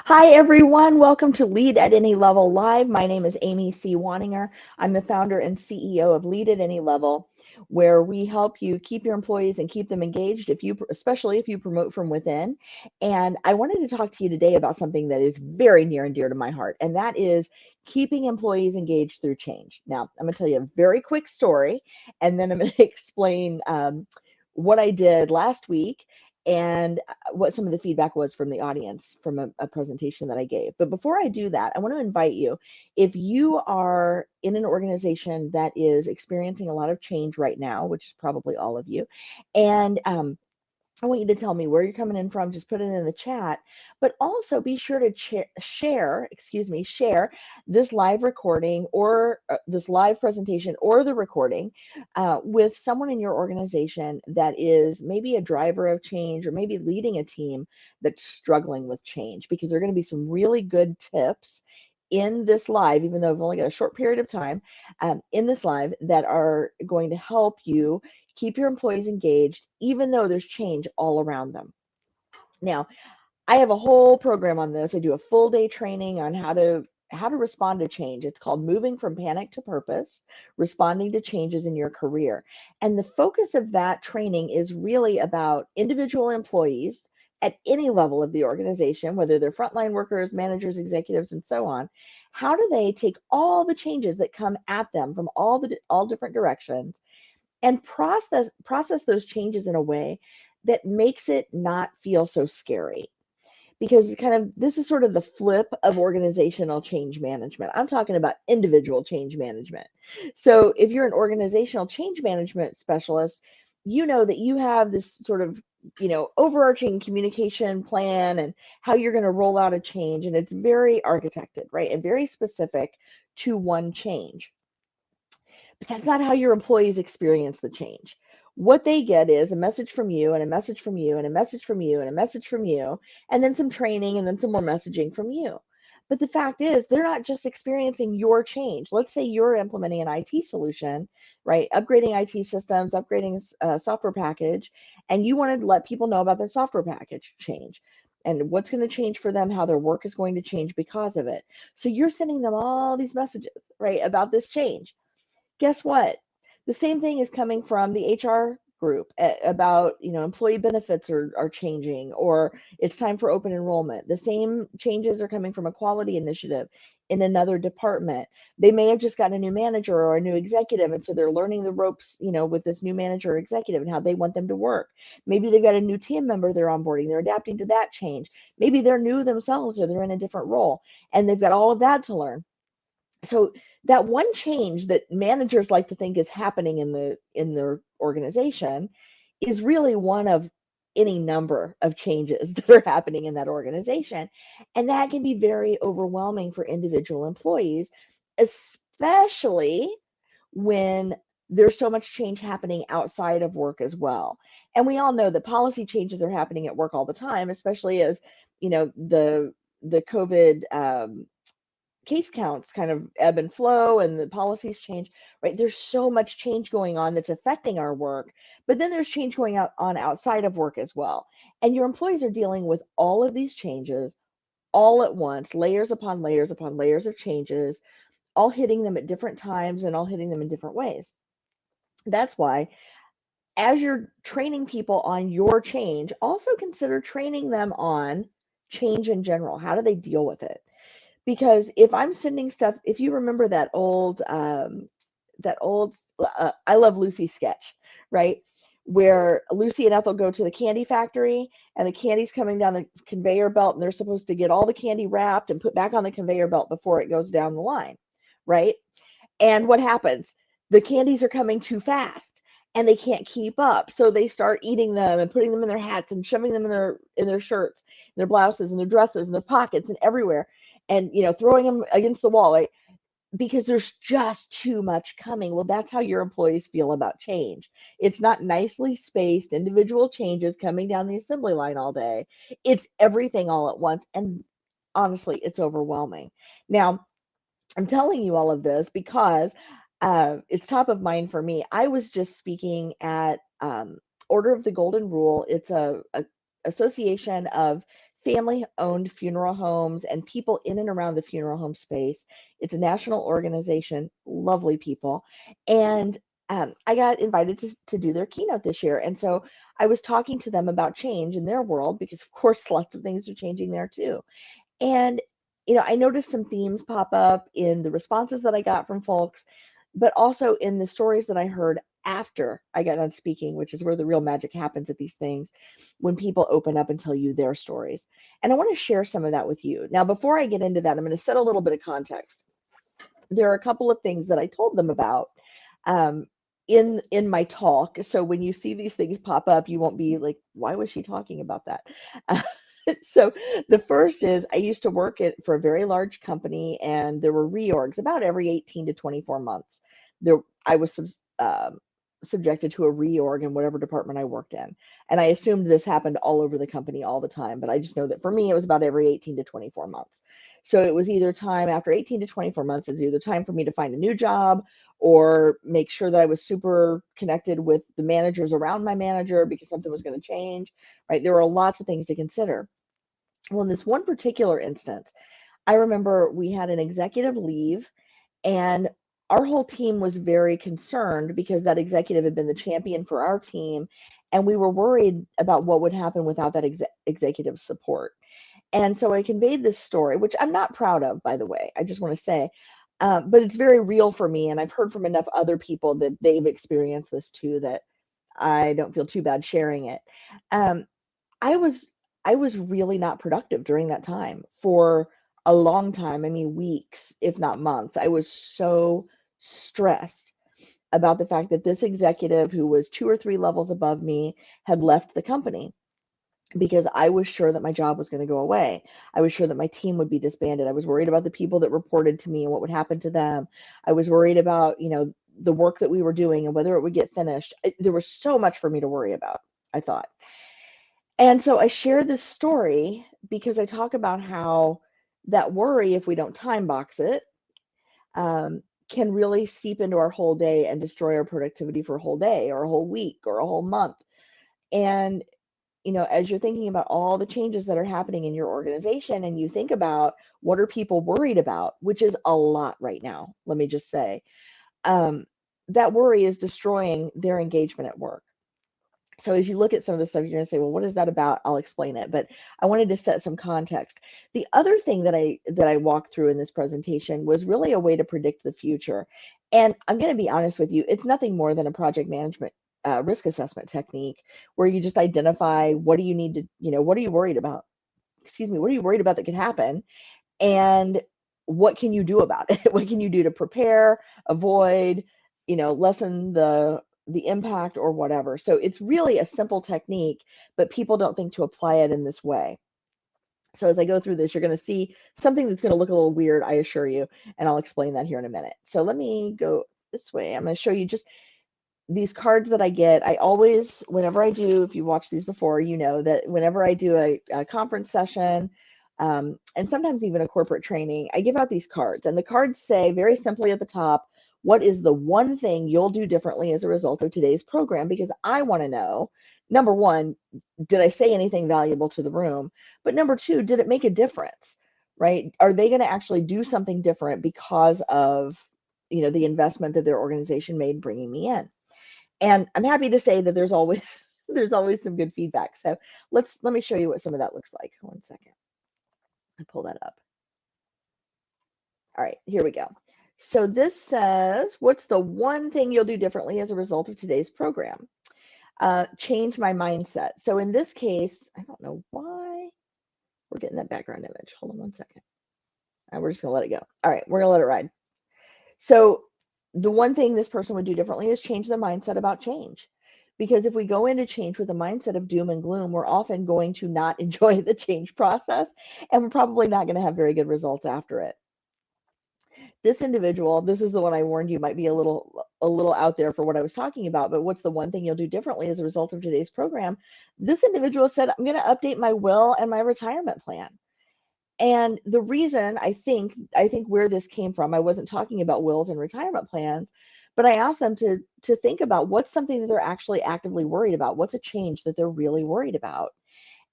Hi, everyone. Welcome to Lead at Any Level Live. My name is Amy C. Waninger. I'm the founder and CEO of Lead at Any Level, where we help you keep your employees and keep them engaged, especially if you promote from within. And I wanted to talk to you today about something that is very near and dear to my heart, and that is keeping employees engaged through change. Now, I'm going to tell you a very quick story, and then I'm going to explain what I did last week and what some of the feedback was from the audience from a presentation that I gave. But before I do that, I want to invite you, if you are in an organization that is experiencing a lot of change right now, which is probably all of you, and I want you to tell me where you're coming in from. Just put it in the chat, but also be sure to share this live recording or this live presentation or the recording with someone in your organization that is maybe a driver of change or maybe leading a team that's struggling with change, because there are going to be some really good tips in this live, even though I've only got a short period of time in this live, that are going to help you keep your employees engaged, even though there's change all around them. Now, I have a whole program on this. I do a full day training on how to respond to change. It's called Moving from Panic to Purpose, Responding to Changes in Your Career. And the focus of that training is really about individual employees at any level of the organization, whether they're frontline workers, managers, executives, and so on. How do they take all the changes that come at them from all different directions and process those changes in a way that makes it not feel so scary? Because this is sort of the flip of organizational change management. I'm talking about individual change management. So if you're an organizational change management specialist, you know that you have this sort of overarching communication plan and how you're going to roll out a change, and it's very architected, right, and very specific to one change. But that's not how your employees experience the change. What they get is a message from you, and a message from you, and a message from you, and a message from you, and then some training, and then some more messaging from you. But the fact is, they're not just experiencing your change. Let's say you're implementing an IT solution, right? Upgrading IT systems, upgrading a software package, and you wanted to let people know about the software package change and what's going to change for them, how their work is going to change because of it. So you're sending them all these messages, right, about this change. Guess what? The same thing is coming from the HR group about, employee benefits are changing, or it's time for open enrollment. The same changes are coming from a quality initiative in another department. They may have just got a new manager or a new executive, and so they're learning the ropes, with this new manager or executive and how they want them to work. Maybe they've got a new team member they're onboarding. They're adapting to that change. Maybe they're new themselves or they're in a different role, and they've got all of that to learn. So that one change that managers like to think is happening in their organization is really one of any number of changes that are happening in that organization, and that can be very overwhelming for individual employees, especially when there's so much change happening outside of work as well. And we all know that policy changes are happening at work all the time, especially as the COVID case counts kind of ebb and flow and the policies change, right? There's so much change going on that's affecting our work, but then there's change going on outside of work as well. And your employees are dealing with all of these changes all at once, layers upon layers upon layers of changes, all hitting them at different times and all hitting them in different ways. That's why, as you're training people on your change, also consider training them on change in general. How do they deal with it? Because if I'm sending stuff, if you remember that old I Love Lucy sketch, right? Where Lucy and Ethel go to the candy factory and the candy's coming down the conveyor belt and they're supposed to get all the candy wrapped and put back on the conveyor belt before it goes down the line, right? And what happens? The candies are coming too fast and they can't keep up. So they start eating them and putting them in their hats and shoving them in their shirts, and their blouses and their dresses and their pockets and everywhere, and throwing them against the wall, right? Because there's just too much coming. Well, that's how your employees feel about change. It's not nicely spaced individual changes coming down the assembly line all day. It's everything all at once. And honestly, it's overwhelming. Now, I'm telling you all of this because it's top of mind for me. I was just speaking at Order of the Golden Rule. It's a association of family-owned funeral homes and people in and around the funeral home space. It's a national organization, lovely people. And I got invited to do their keynote this year. And so I was talking to them about change in their world because, of course, lots of things are changing there too. And, I noticed some themes pop up in the responses that I got from folks, but also in the stories that I heard after I got done speaking, which is where the real magic happens at these things, when people open up and tell you their stories. And I want to share some of that with you. Now, before I get into that, I'm going to set a little bit of context. There are a couple of things that I told them about um, in my talk. So when you see these things pop up, you won't be like, "Why was she talking about that?" So the first is I used to work for a very large company, and there were reorgs about every 18 to 24 months. There, I was subjected to a reorg in whatever department I worked in, and I assumed this happened all over the company all the time. But I just know that for me, it was about every 18 to 24 months. So it was either time after 18 to 24 months, it's either time for me to find a new job or make sure that I was super connected with the managers around my manager because something was going to change, right? There were lots of things to consider. Well, in this one particular instance, I remember we had an executive leave, and our whole team was very concerned because that executive had been the champion for our team, and we were worried about what would happen without that executive support. And so I conveyed this story, which I'm not proud of, by the way. I just want to say, but it's very real for me, and I've heard from enough other people that they've experienced this too that I don't feel too bad sharing it. Um, I was I was really not productive during that time for a long time. I mean, weeks, if not months. I was so stressed about the fact that this executive who was 2 or 3 levels above me had left the company because I was sure that my job was going to go away. I was sure that my team would be disbanded. I was worried about the people that reported to me and what would happen to them. I was worried about, the work that we were doing and whether it would get finished. There was so much for me to worry about, I thought. And so I share this story because I talk about how that worry, if we don't time box it, can really seep into our whole day and destroy our productivity for a whole day or a whole week or a whole month. And, as you're thinking about all the changes that are happening in your organization and you think about what are people worried about, which is a lot right now, let me just say, um, that worry is destroying their engagement at work. So as you look at some of the stuff, you're going to say, well, what is that about? I'll explain it. But I wanted to set some context. The other thing that I walked through in this presentation was really a way to predict the future. And I'm going to be honest with you, it's nothing more than a project management risk assessment technique where you just identify what do you need to, what are you worried about? Excuse me, what are you worried about that could happen? And what can you do about it? What can you do to prepare, avoid, lessen the impact or whatever. So it's really a simple technique, but people don't think to apply it in this way. So as I go through this, you're going to see something that's going to look a little weird, I assure you, and I'll explain that here in a minute. So let me go this way. I'm going to show you just these cards that I get. I always, whenever I do, if you watched these before, you know that whenever I do a conference session, and sometimes even a corporate training, I give out these cards. And the cards say very simply at the top, what is the one thing you'll do differently as a result of today's program? Because I want to know, number one, did I say anything valuable to the room? But number two, did it make a difference? Right? Are they going to actually do something different because of, the investment that their organization made bringing me in? And I'm happy to say that there's always there's always some good feedback. So let me show you what some of that looks like. One second. I pull that up. All right, here we go. So this says, what's the one thing you'll do differently as a result of today's program? Change my mindset. So in this case, I don't know why we're getting that background image. Hold on one second. We're just gonna let it go. All right, we're gonna let it ride. So the one thing this person would do differently is change their mindset about change. Because if we go into change with a mindset of doom and gloom, we're often going to not enjoy the change process, and we're probably not going to have very good results after it. This individual, this is the one I warned you might be a little out there for what I was talking about, but what's the one thing you'll do differently as a result of today's program? This individual said, I'm going to update my will and my retirement plan. And the reason I think where this came from, I wasn't talking about wills and retirement plans, but I asked them to think about what's something that they're actually actively worried about. What's a change that they're really worried about?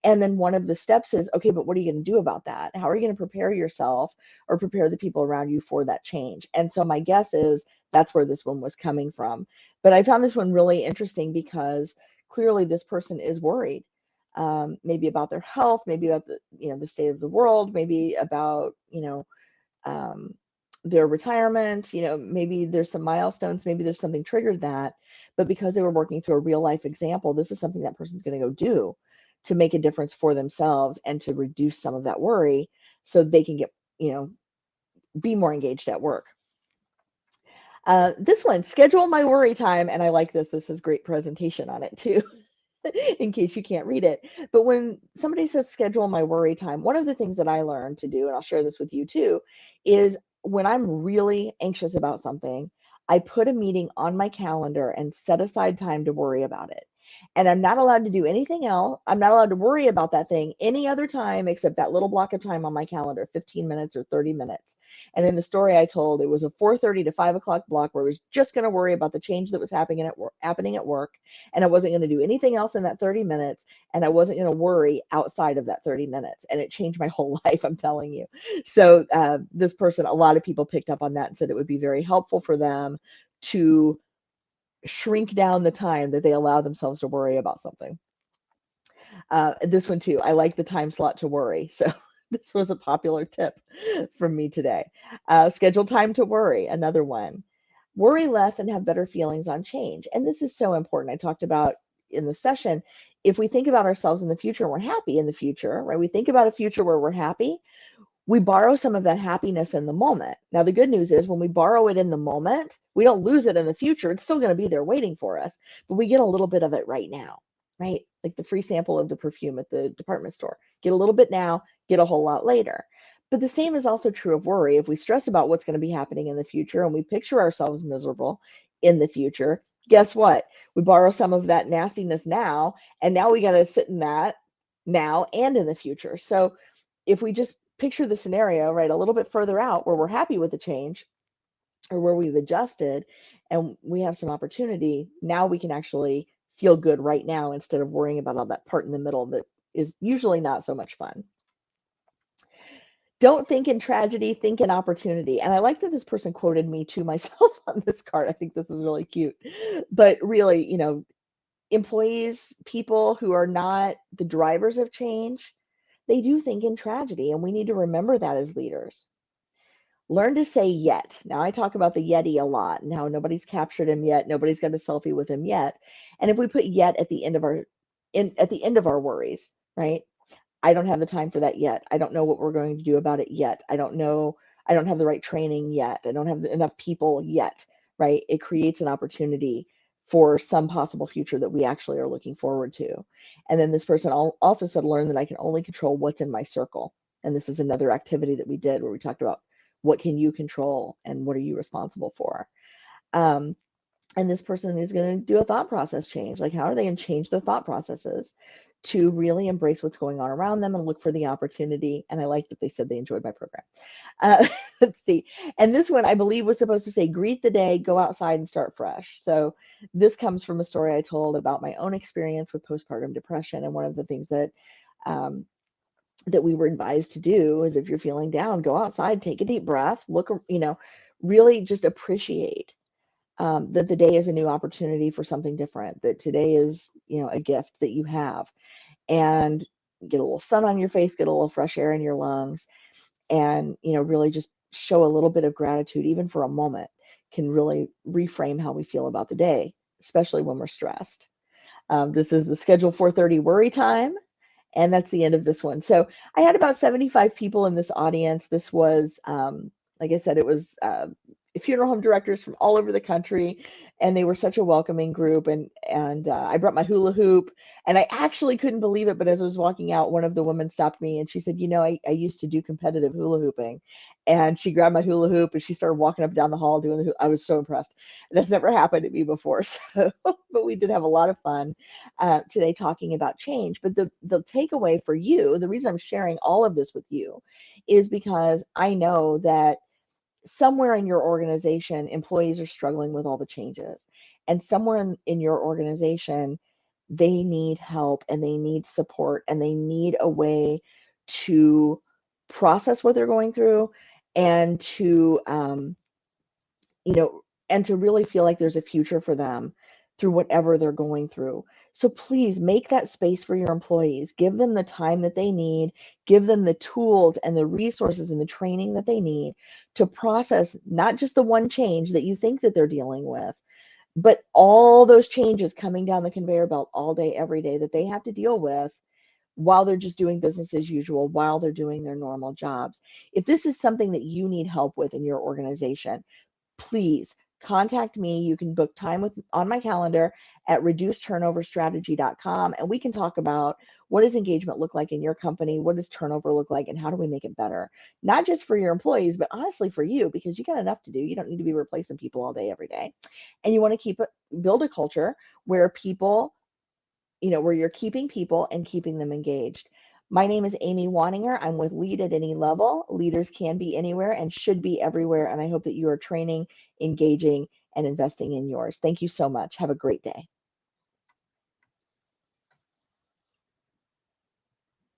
And then one of the steps is, okay, but what are you going to do about that? How are you going to prepare yourself or prepare the people around you for that change? And so my guess is that's where this one was coming from. But I found this one really interesting because clearly this person is worried, maybe about their health, maybe about the state of the world, maybe about, um, their retirement, maybe there's some milestones, maybe there's something triggered that, but because they were working through a real life example, this is something that person's going to go do to make a difference for themselves and to reduce some of that worry so they can get, be more engaged at work. This one, schedule my worry time. And I like this. This is great presentation on it too, in case you can't read it. But when somebody says schedule my worry time, one of the things that I learned to do, and I'll share this with you too, is when I'm really anxious about something, I put a meeting on my calendar and set aside time to worry about it. And I'm not allowed to do anything else. I'm not allowed to worry about that thing any other time except that little block of time on my calendar, 15 minutes or 30 minutes. And in the story I told, it was a 4:30 to 5 o'clock block where I was just going to worry about the change that was happening at work, and I wasn't going to do anything else in that 30 minutes, and I wasn't going to worry outside of that 30 minutes. And it changed my whole life, I'm telling you. So this person, a lot of people picked up on that and said it would be very helpful for them to shrink down the time that they allow themselves to worry about something. This one too, I like the time slot to worry. So this was a popular tip from me today. Schedule time to worry, another one. Worry less and have better feelings on change. And this is so important. I talked about in the session, if we think about ourselves in the future and we're happy in the future, right? We think about a future where we're happy, we borrow some of that happiness in the moment. Now, the good news is when we borrow it in the moment, we don't lose it in the future. It's still going to be there waiting for us, but we get a little bit of it right now, right? Like the free sample of the perfume at the department store. Get a little bit now, get a whole lot later. But the same is also true of worry. If we stress about what's going to be happening in the future and we picture ourselves miserable in the future, guess what? We borrow some of that nastiness now, and now we got to sit in that now and in the future. So if we just picture the scenario, right, a little bit further out where we're happy with the change or where we've adjusted and we have some opportunity, now we can actually feel good right now instead of worrying about all that part in the middle that is usually not so much fun. Don't think in tragedy, think in opportunity. And I like that this person quoted me to myself on this card. I think this is really cute. But really, employees, people who are not the drivers of change, they do think in tragedy, and we need to remember that as leaders. Learn to say yet. Now I talk about the Yeti a lot. Now nobody's captured him yet. Nobody's got a selfie with him yet. And if we put yet at the end of our worries, right? I don't have the time for that yet. I don't know what we're going to do about it yet. I don't know. I don't have the right training yet. I don't have enough people yet, right? It creates an opportunity for some possible future that we actually are looking forward to. And then this person also said, learn that I can only control what's in my circle. And this is another activity that we did where we talked about what can you control and what are you responsible for. Um, and this person is going to do a thought process change. Like, how are they going to change their thought processes to really embrace what's going on around them and look for the opportunity? And I like that they said they enjoyed my program. Let's see. And this one, I believe, was supposed to say, greet the day, go outside and start fresh. So this comes from a story I told about my own experience with postpartum depression. And one of the things um, that we were advised to do is if you're feeling down, go outside, take a deep breath, look, really just appreciate that the day is a new opportunity for something different, that today is, a gift that you have, and get a little sun on your face, get a little fresh air in your lungs, and, really just show a little bit of gratitude, even for a moment, can really reframe how we feel about the day, especially when we're stressed. This is the Schedule 4:30 worry time. And that's the end of this one. So I had about 75 people in this audience. This was, like I said, it was funeral home directors from all over the country, and they were such a welcoming group. And I brought my hula hoop, and I actually couldn't believe it. But as I was walking out, one of the women stopped me, and she said, I used to do competitive hula hooping. And she grabbed my hula hoop, and she started walking up and down the hall doing the hoop. I was so impressed. That's never happened to me before. So, but we did have a lot of fun today talking about change. But the takeaway for you, the reason I'm sharing all of this with you, is because I know that somewhere in your organization, employees are struggling with all the changes, and somewhere in your organization, they need help and they need support and they need a way to process what they're going through and to you know, and to really feel like there's a future for them through whatever they're going through. So please make that space for your employees. Give them the time that they need, give them the tools and the resources and the training that they need to process not just the one change that you think that they're dealing with, but all those changes coming down the conveyor belt all day, every day that they have to deal with while they're just doing business as usual, while they're doing their normal jobs. If this is something that you need help with in your organization, please contact me. You can book time with on my calendar at reduceturnoverstrategy.com, and we can talk about what does engagement look like in your company, what does turnover look like, and how do we make it better, not just for your employees but honestly for you, because you got enough to do. You don't need to be replacing people all day every day, and you want to build a culture where people, where you're keeping people and keeping them engaged. My name is Amy Waninger. I'm with Lead at Any Level. Leaders can be anywhere and should be everywhere. And I hope that you are training, engaging, and investing in yours. Thank you so much. Have a great day.